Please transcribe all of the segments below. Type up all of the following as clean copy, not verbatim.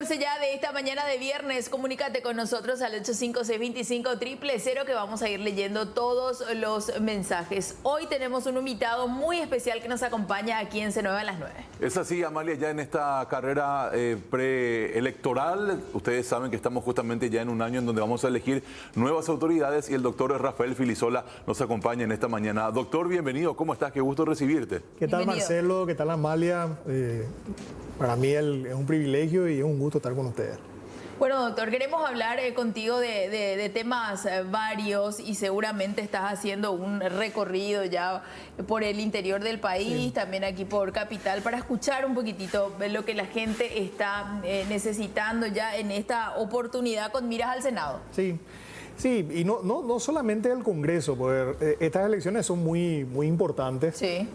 14 ya de esta mañana de viernes. Comunícate con nosotros al 856-25-000 que vamos a ir leyendo todos los mensajes. Hoy tenemos un invitado muy especial que nos acompaña aquí en C9 a las 9. Es así, Amalia, ya en esta carrera preelectoral, ustedes saben que estamos justamente ya en un año en donde vamos a elegir nuevas autoridades y el doctor Rafael Filisola nos acompaña en esta mañana. Doctor, bienvenido, ¿cómo estás? Qué gusto recibirte. ¿Qué tal, Bienvenido. Marcelo? ¿Qué tal, Amalia? Para mí es un privilegio y es un gusto estar con ustedes. Bueno, doctor, queremos hablar contigo de temas varios y seguramente estás haciendo un recorrido ya por el interior del país, sí, también aquí por Capital, para escuchar un poquitito lo que la gente está necesitando ya en esta oportunidad con miras al Senado. Sí. Sí, y no solamente el Congreso, porque estas elecciones son muy importantes. Sí.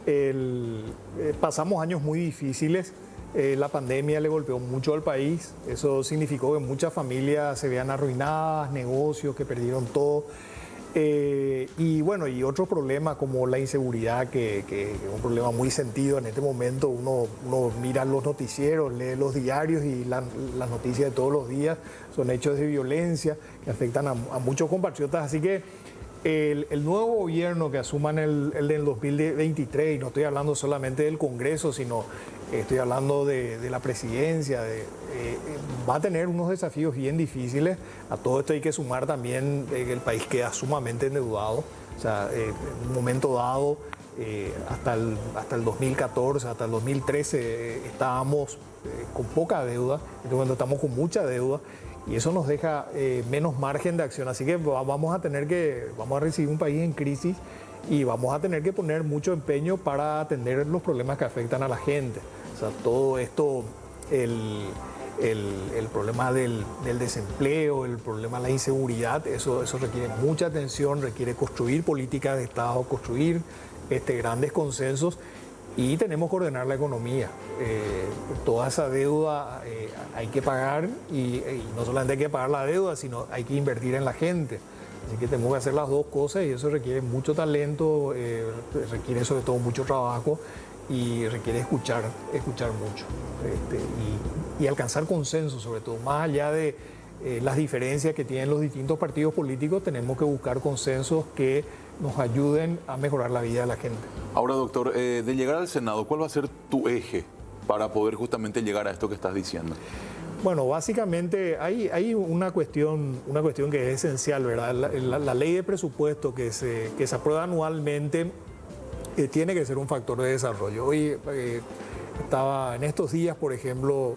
Pasamos años muy difíciles. La pandemia le golpeó mucho al país. Eso significó que muchas familias se vean arruinadas, negocios que perdieron todo. Y bueno, y otros problemas como la inseguridad, que es un problema muy sentido en este momento. Uno mira los noticieros, lee los diarios y las noticias de todos los días son hechos de violencia que afectan a muchos compatriotas. Así que el nuevo gobierno que asuman el del 2023, y no estoy hablando solamente del Congreso, sino estoy hablando de la presidencia, va a tener unos desafíos bien difíciles. A todo esto hay que sumar también que el país queda sumamente endeudado. O sea, en un momento dado, hasta el 2014, hasta el 2013, estábamos con poca deuda. En este momento estamos con mucha deuda. Y eso nos deja menos margen de acción. Así que vamos a recibir un país en crisis y vamos a tener que poner mucho empeño para atender los problemas que afectan a la gente. O sea, todo esto, el problema del desempleo, el problema de la inseguridad, eso requiere mucha atención, requiere construir políticas de Estado, construir grandes consensos. Y tenemos que ordenar la economía. Toda esa deuda hay que pagar y no solamente hay que pagar la deuda, sino hay que invertir en la gente. Así que tenemos que hacer las dos cosas y eso requiere mucho talento, requiere sobre todo mucho trabajo y requiere escuchar mucho y alcanzar consenso, sobre todo. Más allá de las diferencias que tienen los distintos partidos políticos, tenemos que buscar consensos que nos ayuden a mejorar la vida de la gente. Ahora, doctor, de llegar al Senado, ¿cuál va a ser tu eje para poder justamente llegar a esto que estás diciendo? Bueno, básicamente hay una cuestión que es esencial, ¿verdad? La ley de presupuesto que se aprueba anualmente tiene que ser un factor de desarrollo. Hoy estaba en estos días, por ejemplo,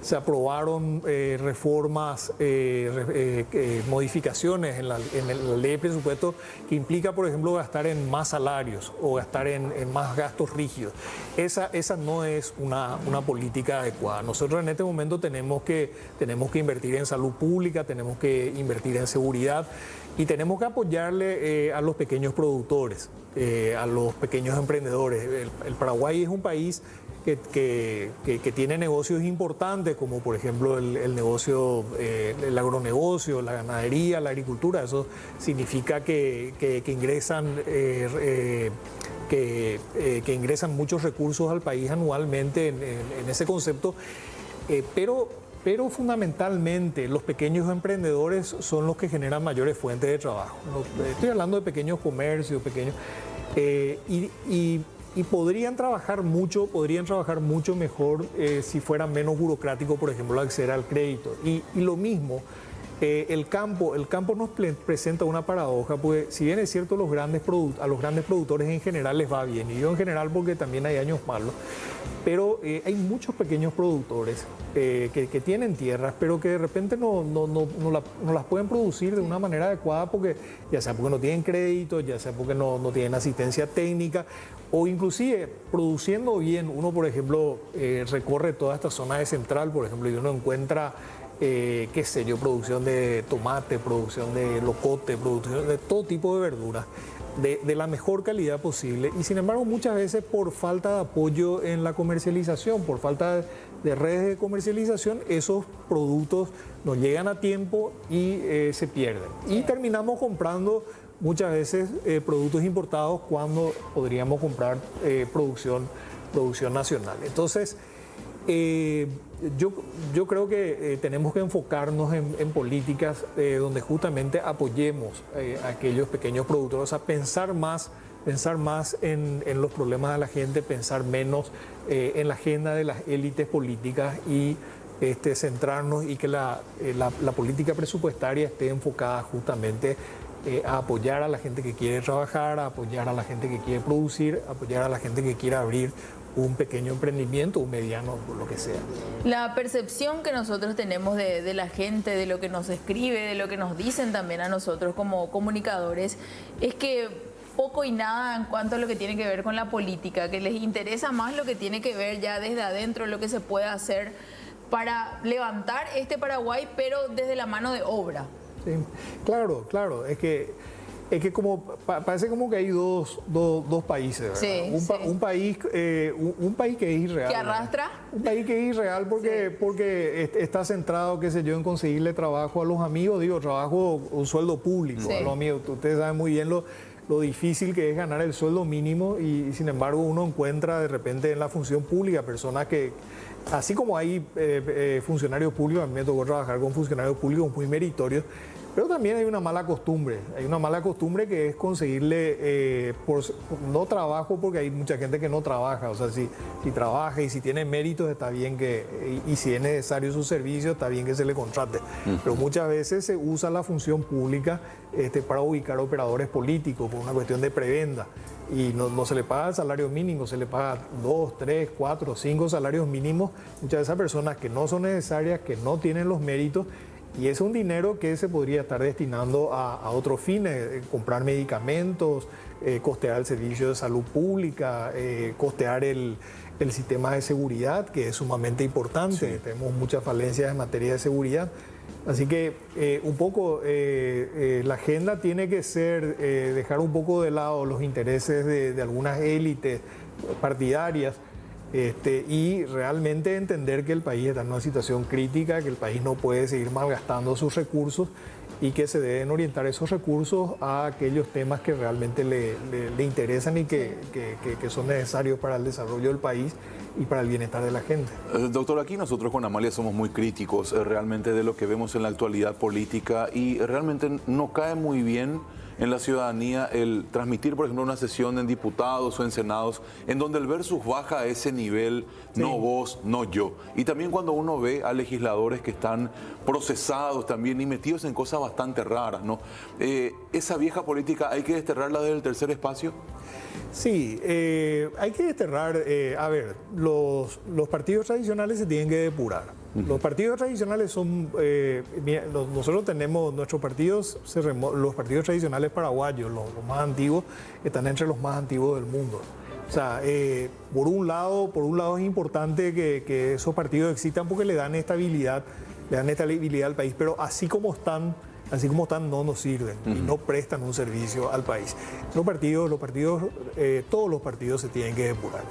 se aprobaron reformas, modificaciones en la ley de presupuesto que implica, por ejemplo, gastar en más salarios o gastar en más gastos rígidos. Esa no es una política adecuada. Nosotros en este momento tenemos que invertir en salud pública, tenemos que invertir en seguridad y tenemos que apoyarle a los pequeños productores, a los pequeños emprendedores. El Paraguay es un país que tiene negocios importantes, como por ejemplo el negocio, el agronegocio, la ganadería, la agricultura. Eso significa que ingresan muchos recursos al país anualmente en ese concepto, pero fundamentalmente los pequeños emprendedores son los que generan mayores fuentes de trabajo. Estoy hablando de pequeños comercios, y podrían trabajar mucho mejor si fuera menos burocrático, por ejemplo, acceder al crédito. Y lo mismo, el campo nos presenta una paradoja, porque si bien es cierto a los grandes productores en general les va bien, y yo en general porque también hay años malos, pero hay muchos pequeños productores que tienen tierras, pero que de repente no las pueden producir de una manera adecuada, ya sea porque no tienen crédito, ya sea porque no tienen asistencia técnica, o inclusive produciendo bien. Uno, por ejemplo, recorre toda esta zona de Central, por ejemplo, y uno encuentra producción de tomate, producción de locote, producción de todo tipo de verduras, de la mejor calidad posible. Y sin embargo, muchas veces por falta de apoyo en la comercialización, por falta de redes de comercialización, esos productos no llegan a tiempo y se pierden. Y terminamos comprando muchas veces productos importados cuando podríamos comprar producción nacional. Entonces, Yo creo que tenemos que enfocarnos en políticas donde justamente apoyemos a aquellos pequeños productores, o sea, pensar más en los problemas de la gente, pensar menos en la agenda de las élites políticas y centrarnos y que la política presupuestaria esté enfocada justamente a apoyar a la gente que quiere trabajar, a apoyar a la gente que quiere producir, a apoyar a la gente que quiere abrir un pequeño emprendimiento, un mediano, lo que sea. La percepción que nosotros tenemos de la gente, de lo que nos escribe, de lo que nos dicen también a nosotros como comunicadores, es que poco y nada en cuanto a lo que tiene que ver con la política, que les interesa más lo que tiene que ver ya desde adentro, lo que se puede hacer para levantar este Paraguay, pero desde la mano de obra. Sí, claro, es que parece como que hay dos países, ¿verdad? Sí, un país que es irreal. ¿Que arrastra? ¿Verdad? Un país que es irreal porque está centrado, qué sé yo, en conseguirle trabajo a los amigos, trabajo, un sueldo público a los amigos. Ustedes saben muy bien lo difícil que es ganar el sueldo mínimo y sin embargo uno encuentra de repente en la función pública personas que, así como hay funcionarios públicos, a mí me tocó trabajar con funcionarios públicos muy meritorios, pero también hay una mala costumbre que es conseguirle, no trabajo, porque hay mucha gente que no trabaja, o sea, si trabaja y si tiene méritos está bien y si es necesario su servicio está bien que se le contrate, pero muchas veces se usa la función pública para ubicar operadores políticos por una cuestión de prebenda. Y no se le paga el salario mínimo, se le paga 2, 3, 4, 5 salarios mínimos, muchas de esas personas que no son necesarias, que no tienen los méritos, y es un dinero que se podría estar destinando a otros fines, comprar medicamentos, costear el servicio de salud pública, costear el sistema de seguridad, que es sumamente importante. Sí. Tenemos muchas falencias en materia de seguridad. Así que un poco la agenda tiene que ser dejar un poco de lado los intereses de algunas élites partidarias y realmente entender que el país está en una situación crítica, que el país no puede seguir malgastando sus recursos y que se deben orientar esos recursos a aquellos temas que realmente le interesan y que son necesarios para el desarrollo del país y para el bienestar de la gente. Doctor, aquí nosotros con Amalia somos muy críticos realmente de lo que vemos en la actualidad política y realmente no cae muy bien en la ciudadanía el transmitir, por ejemplo, una sesión en diputados o en senados en donde el versus baja a ese nivel, sí. No vos, no yo. Y también cuando uno ve a legisladores que están procesados también y metidos en cosas bastante raras, ¿no? ¿Esa vieja política hay que desterrarla del tercer espacio? Sí, hay que desterrar, a ver, los partidos tradicionales se tienen que depurar. Los partidos tradicionales son, nosotros tenemos nuestros partidos, los partidos tradicionales paraguayos, los más antiguos, están entre los más antiguos del mundo. O sea, por un lado es importante que esos partidos existan porque le dan estabilidad al país, pero así como están no nos sirven y no prestan un servicio al país. Todos los partidos se tienen que depurar.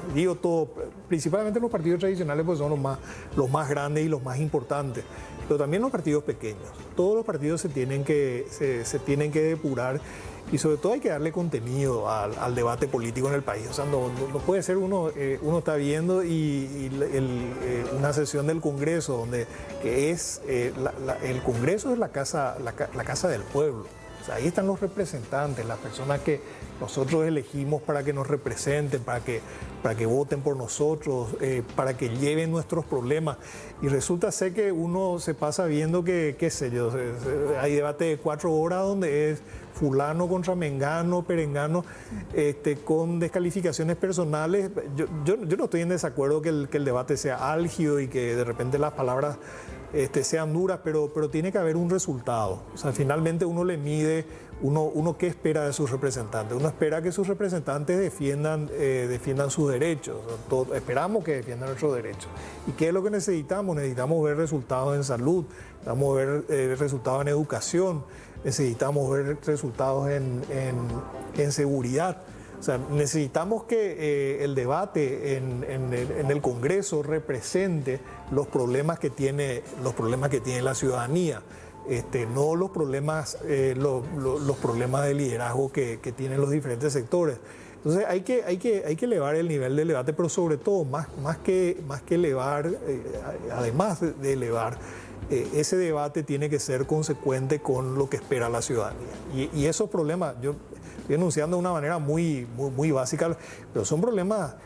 Principalmente los partidos tradicionales pues son los más grandes y los más importantes, pero también los partidos pequeños. Todos los partidos se tienen que depurar y sobre todo hay que darle contenido al debate político en el país. O sea, no puede ser uno está viendo una sesión del Congreso el Congreso es la casa del pueblo. O sea, ahí están los representantes, las personas que nosotros elegimos para que nos representen, para que voten por nosotros, para que lleven nuestros problemas. Y resulta ser que uno se pasa viendo que, qué sé yo, hay debate de 4 horas donde es fulano contra mengano, perengano, con descalificaciones personales. Yo no estoy en desacuerdo que el debate sea álgido y que de repente las palabras sean duras, pero tiene que haber un resultado. O sea, finalmente uno le mide, uno qué espera de sus representantes. Uno espera que sus representantes defiendan sus derechos. Esperamos que defiendan nuestros derechos. ¿Y qué es lo que necesitamos? Necesitamos ver resultados en salud, necesitamos ver resultados en educación, necesitamos ver resultados en seguridad. O sea, necesitamos que el debate en el Congreso represente los problemas que tiene la ciudadanía, no los problemas de liderazgo que tienen los diferentes sectores. Entonces hay que elevar el nivel del debate, pero sobre todo, más que elevar, además de elevar, ese debate tiene que ser consecuente con lo que espera la ciudadanía. Y esos problemas, yo estoy enunciando de una manera muy básica, pero son problemas,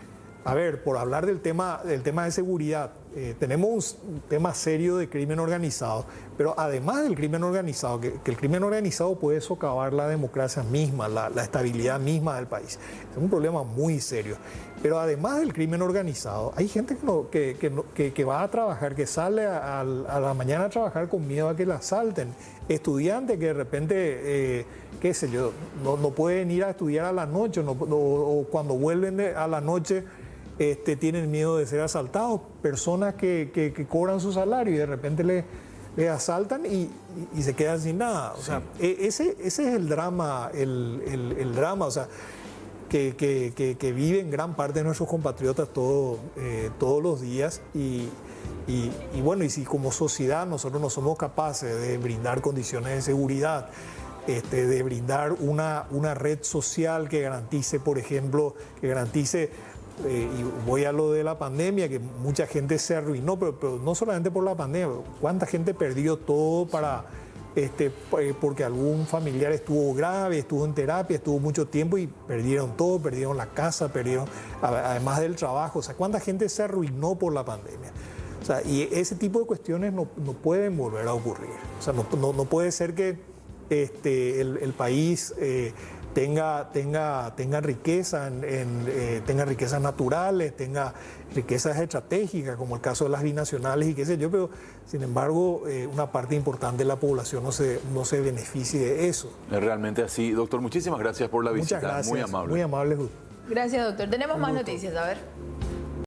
a ver, por hablar del tema de seguridad, tenemos un tema serio de crimen organizado, pero además del crimen organizado, que el crimen organizado puede socavar la democracia misma, la estabilidad misma del país. Es un problema muy serio. Pero además del crimen organizado, hay gente que va a trabajar, que sale a la mañana a trabajar con miedo a que la asalten. Estudiantes que de repente, qué sé yo, no pueden ir a estudiar a la noche, o cuando vuelven a la noche tienen miedo de ser asaltados. Personas que cobran su salario y de repente le asaltan y se quedan sin nada. O sea, ese es el drama, el drama, o sea, que viven gran parte de nuestros compatriotas todos los días y bueno, y si como sociedad nosotros no somos capaces de brindar condiciones de seguridad, de brindar una red social que garantice, por ejemplo, y voy a lo de la pandemia, que mucha gente se arruinó, pero no solamente por la pandemia, cuánta gente perdió todo porque algún familiar estuvo grave, estuvo en terapia, estuvo mucho tiempo y perdieron todo, perdieron la casa, además del trabajo. O sea, cuánta gente se arruinó por la pandemia. O sea, y ese tipo de cuestiones no pueden volver a ocurrir. O sea, no puede ser que el país tenga riqueza, tenga riquezas naturales, tenga riquezas estratégicas, como el caso de las binacionales y qué sé yo, pero sin embargo una parte importante de la población no se beneficie de eso. Es realmente así. Doctor, muchísimas gracias por la visita. Muchas gracias. Muy amable. Muy amable. Gracias, doctor. Tenemos más noticias, a ver.